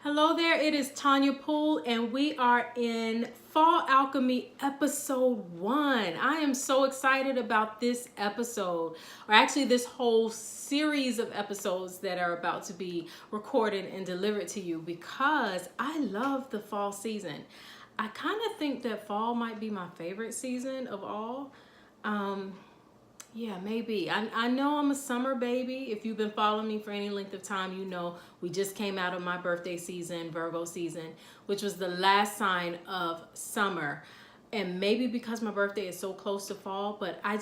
Hello there, it is Tonya Poole, and we are in Fall Alchemy episode 1. I am so excited about this episode, or actually this whole series of episodes that are about to be recorded and delivered to you, because I love the fall season. I kind of think that fall might be my favorite season of all. Yeah, maybe. I know I'm a summer baby. If you've been following me for any length of time, you know we just came out of my birthday season, Virgo season, which was the last sign of summer. And maybe because my birthday is so close to fall, but I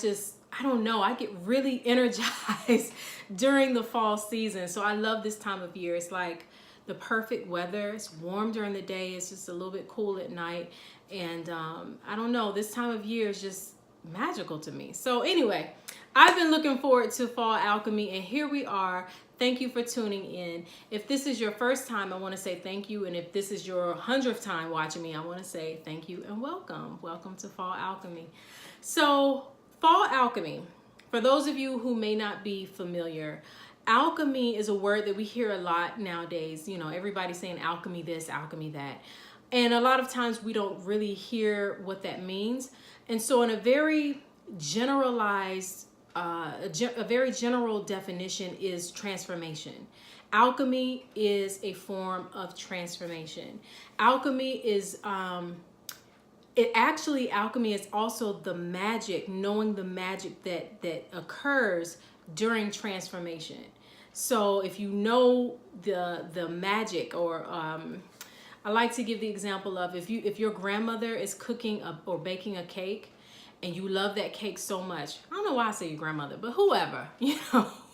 don't know. I get really energized during the fall season. So I love this time of year. It's like the perfect weather. It's warm during the day. It's just a little bit cool at night. And I don't know. This time of year is just magical to me. So anyway, I've been looking forward to Fall Alchemy, and here we are. Thank you for tuning in. If this is your first time, I want to say thank you. And if this is your 100th time watching me, I want to say thank you and welcome. Welcome to Fall Alchemy. So Fall Alchemy, for those of you who may not be familiar, alchemy is a word that we hear a lot nowadays. You know, everybody's saying alchemy this, alchemy that. And a lot of times we don't really hear what that means. And so in a very generalized, a very general definition is transformation. Alchemy is a form of transformation. Alchemy is, alchemy is also the magic, knowing the magic that occurs during transformation. So if you know the magic, or I like to give the example of if your grandmother is cooking or baking a cake and you love that cake so much. I don't know why I say your grandmother, but whoever,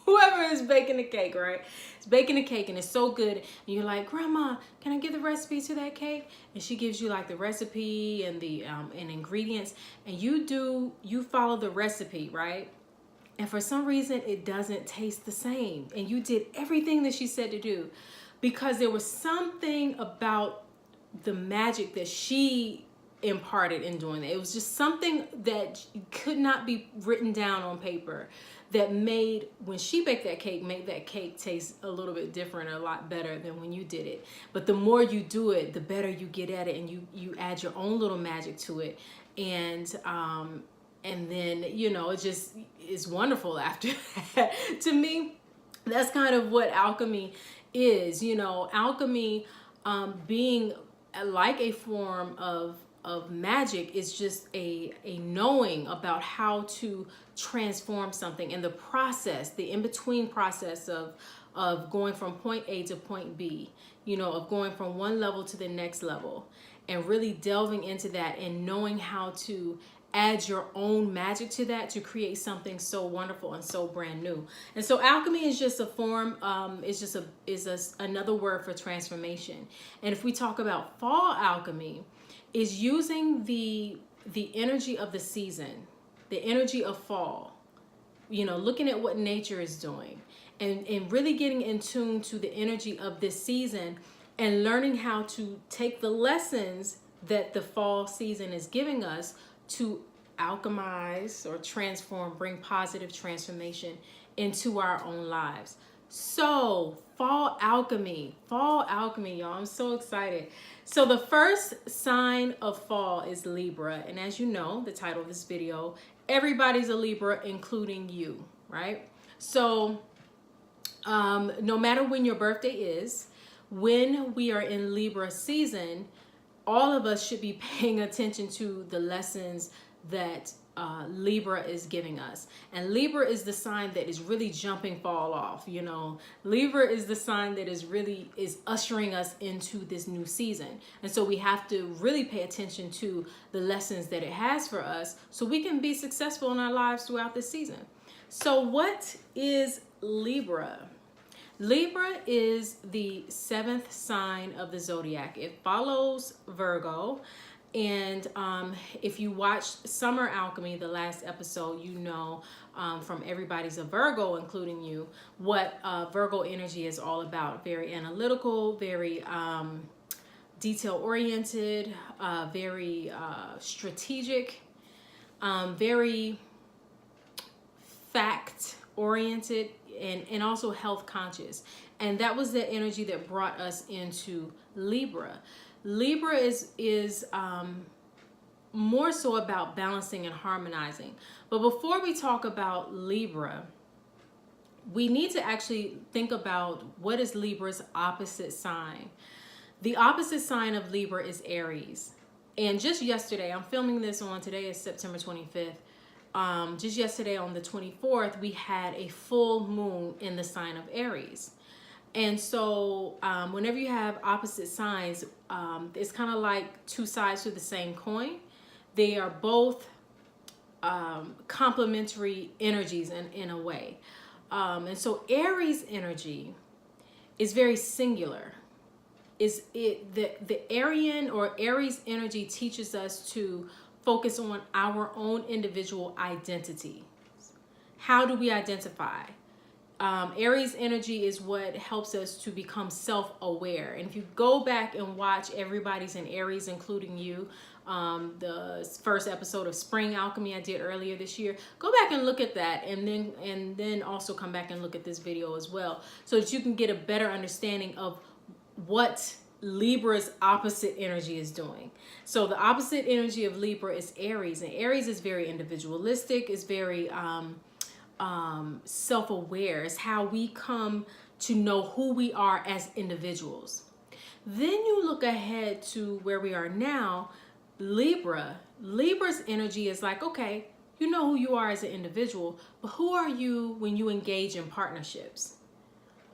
whoever is baking the cake, right? It's baking a cake and it's so good. And you're like, Grandma, can I give the recipe to that cake? And she gives you like the recipe and the and ingredients, and you follow the recipe, right? And for some reason it doesn't taste the same. And you did everything that she said to do, because there was something about the magic that she imparted in doing that. It was just something that could not be written down on paper that made, when she baked that cake, made that cake taste a little bit different, a lot better than when you did it. But the more you do it, the better you get at it, and you add your own little magic to it. And then, it just is wonderful after that. To me, that's kind of what alchemy is. Alchemy, being like a form of magic, is just a knowing about how to transform something, and the process, the in-between process of going from point A to point B, of going from one level to the next level, and really delving into that and knowing how to add your own magic to that to create something so wonderful and so brand new. And so alchemy is just a form, is another word for transformation. And if we talk about fall alchemy, is using the energy of the season, the energy of fall, looking at what nature is doing, and really getting in tune to the energy of this season, and learning how to take the lessons that the fall season is giving us to alchemize or transform, bring positive transformation into our own lives. So fall alchemy, y'all. I'm so excited. So the first sign of fall is Libra. And as you know, the title of this video, everybody's a Libra, including you, right? So no matter when your birthday is, when we are in Libra season, all of us should be paying attention to the lessons that Libra is giving us. And Libra is the sign that is really jumping fall off. Libra is the sign that is ushering us into this new season. And so we have to really pay attention to the lessons that it has for us, so we can be successful in our lives throughout this season. So what is Libra? Libra is the 7th sign of the zodiac. It follows Virgo. And if you watched Summer Alchemy, the last episode, from Everybody's a Virgo, including you, what Virgo energy is all about. Very analytical, very detail-oriented, very strategic, very fact-oriented, and also health conscious. And that was the energy that brought us into Libra. Libra is more so about balancing and harmonizing. But before we talk about Libra, we need to actually think about what is Libra's opposite sign. The opposite sign of Libra is Aries. And just yesterday, I'm filming this on, today is September 25th. Just yesterday on the 24th, we had a full moon in the sign of Aries. And so whenever you have opposite signs, it's kind of like two sides to the same coin. They are both complementary energies in a way. And so Aries energy is very singular. The Arian or Aries energy teaches us to focus on our own individual identity. How do we identify? Aries energy is what helps us to become self-aware. And if you go back and watch Everybody's in Aries, including you, the first episode of Spring Alchemy I did earlier this year, go back and look at that, and then also come back and look at this video as well, so that you can get a better understanding of what Libra's opposite energy is doing. So the opposite energy of Libra is Aries, and Aries is very individualistic, is very self-aware. It's how we come to know who we are as individuals. Then you look ahead to where we are now. Libra's energy is like, okay, you know who you are as an individual, but who are you when you engage in partnerships?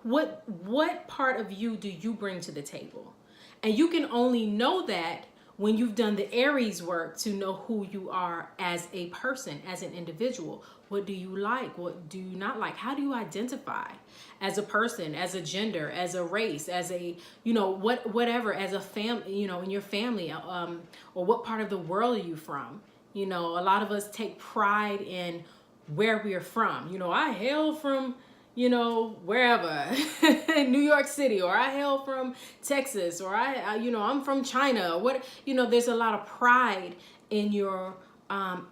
What part of you do you bring to the table? And you can only know that when you've done the Aries work to know who you are as a person, as an individual. What do you like? What do you not like? How do you identify as a person, as a gender, as a race, as a, whatever, as a family, in your family, or what part of the world are you from? A lot of us take pride in where we're from. I hail from, wherever, New York City, or I hail from Texas, or I'm from China, there's a lot of pride in your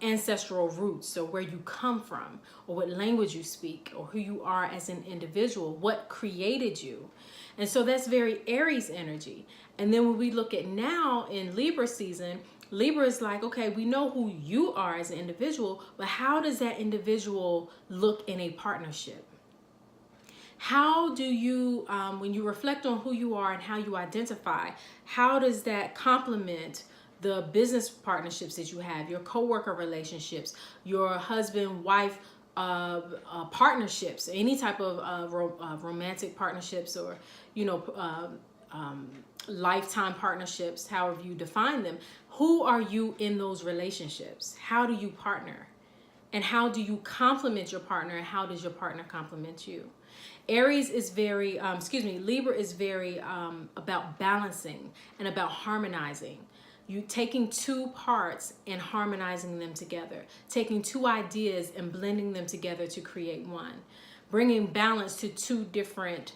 ancestral roots, so where you come from, or what language you speak, or who you are as an individual, what created you. And so that's very Aries energy. And then when we look at now in Libra season, Libra is like, okay, we know who you are as an individual, but how does that individual look in a partnership? How do you, when you reflect on who you are and how you identify, how does that complement the business partnerships that you have, your coworker relationships, your husband-wife partnerships, any type of romantic partnerships, or lifetime partnerships, however you define them? Who are you in those relationships? How do you partner? And how do you complement your partner, and how does your partner complement you? Aries is very, Libra is very about balancing and about harmonizing. You taking two parts and harmonizing them together, taking two ideas and blending them together to create one, bringing balance to two different,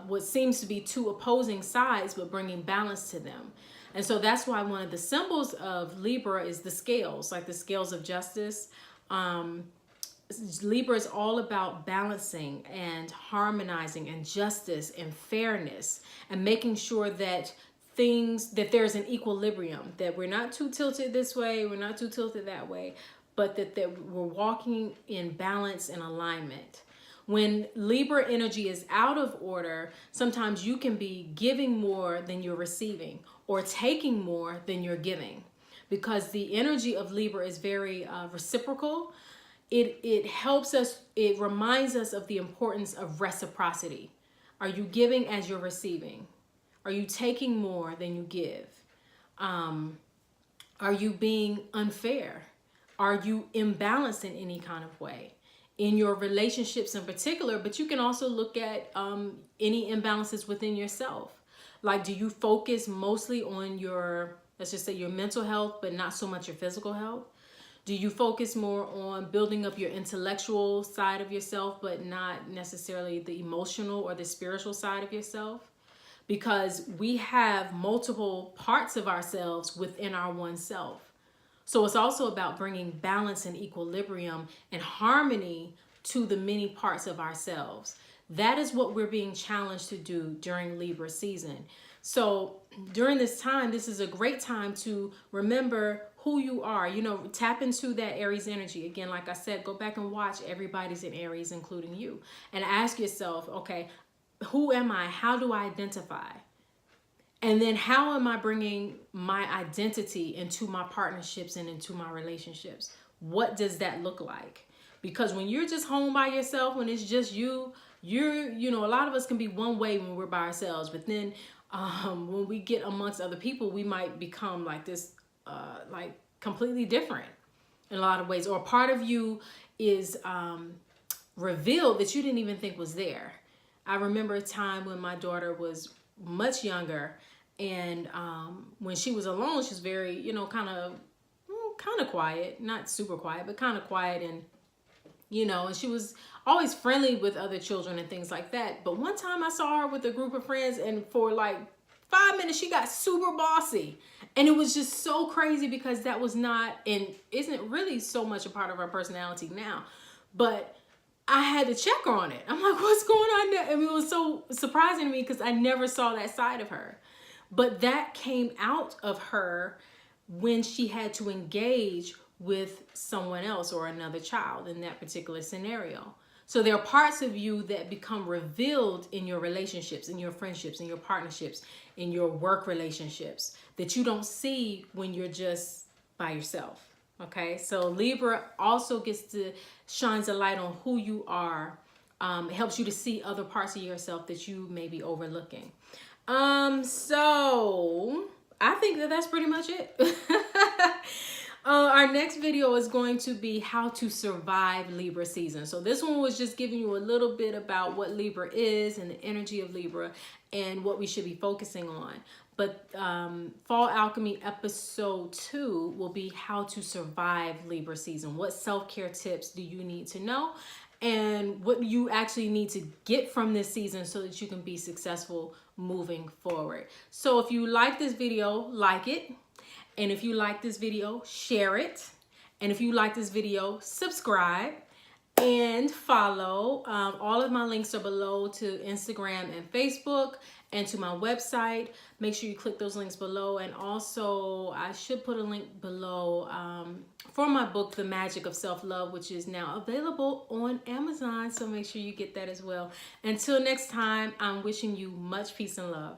what seems to be two opposing sides, but bringing balance to them. And so that's why one of the symbols of Libra is the scales, like the scales of justice. Libra is all about balancing and harmonizing and justice and fairness, and making sure that there's an equilibrium, that we're not too tilted this way, we're not too tilted that way, but that we're walking in balance and alignment. When Libra energy is out of order, sometimes you can be giving more than you're receiving, or taking more than you're giving, because the energy of Libra is very reciprocal. It helps us, it reminds us of the importance of reciprocity. Are you giving as you're receiving? Are you taking more than you give? Are you being unfair? Are you imbalanced in any kind of way? In your relationships in particular, but you can also look at any imbalances within yourself. Like, do you focus mostly on your, let's just say, your mental health, but not so much your physical health? Do you focus more on building up your intellectual side of yourself, but not necessarily the emotional or the spiritual side of yourself? Because we have multiple parts of ourselves within our one self. So it's also about bringing balance and equilibrium and harmony to the many parts of ourselves. That is what we're being challenged to do during Libra season. So during this time, this is a great time to remember who you are. You know, tap into that Aries energy. Again, like I said, go back and watch Everybody's in Aries, including you. And ask yourself, okay, who am I? How do I identify? And then how am I bringing my identity into my partnerships and into my relationships? What does that look like? Because when you're just home by yourself, when it's just you, you know, a lot of us can be one way when we're by ourselves. But then when we get amongst other people, we might become like this, like completely different in a lot of ways. Or part of you is revealed that you didn't even think was there. I remember a time when my daughter was much younger, and when she was alone, she was very, you know, kind of quiet, not super quiet, but kind of quiet, and you know, and she was always friendly with other children and things like that. But one time I saw her with a group of friends, and for like 5 minutes she got super bossy, and it was just so crazy because that was not and isn't really so much a part of her personality now. But I had to check on it. I'm like, what's going on there? I mean, it was so surprising to me because I never saw that side of her. But that came out of her when she had to engage with someone else or another child in that particular scenario. So there are parts of you that become revealed in your relationships, in your friendships, in your partnerships, in your work relationships that you don't see when you're just by yourself. Okay, so Libra also shines a light on who you are. It helps you to see other parts of yourself that you may be overlooking. So I think that's pretty much it. Our next video is going to be how to survive Libra season. So this one was just giving you a little bit about what Libra is and the energy of Libra and what we should be focusing on. But Fall Alchemy episode 2 will be how to survive Libra season. What self-care tips do you need to know? And what you actually need to get from this season so that you can be successful moving forward. So if you like this video, like it. And if you like this video, share it. And if you like this video, subscribe and follow. All of my links are below to Instagram and Facebook and to my website. Make sure you click those links below. And also, I should put a link below for my book, The Magic of Self-Love, which is now available on Amazon. So make sure you get that as well. Until next time, I'm wishing you much peace and love.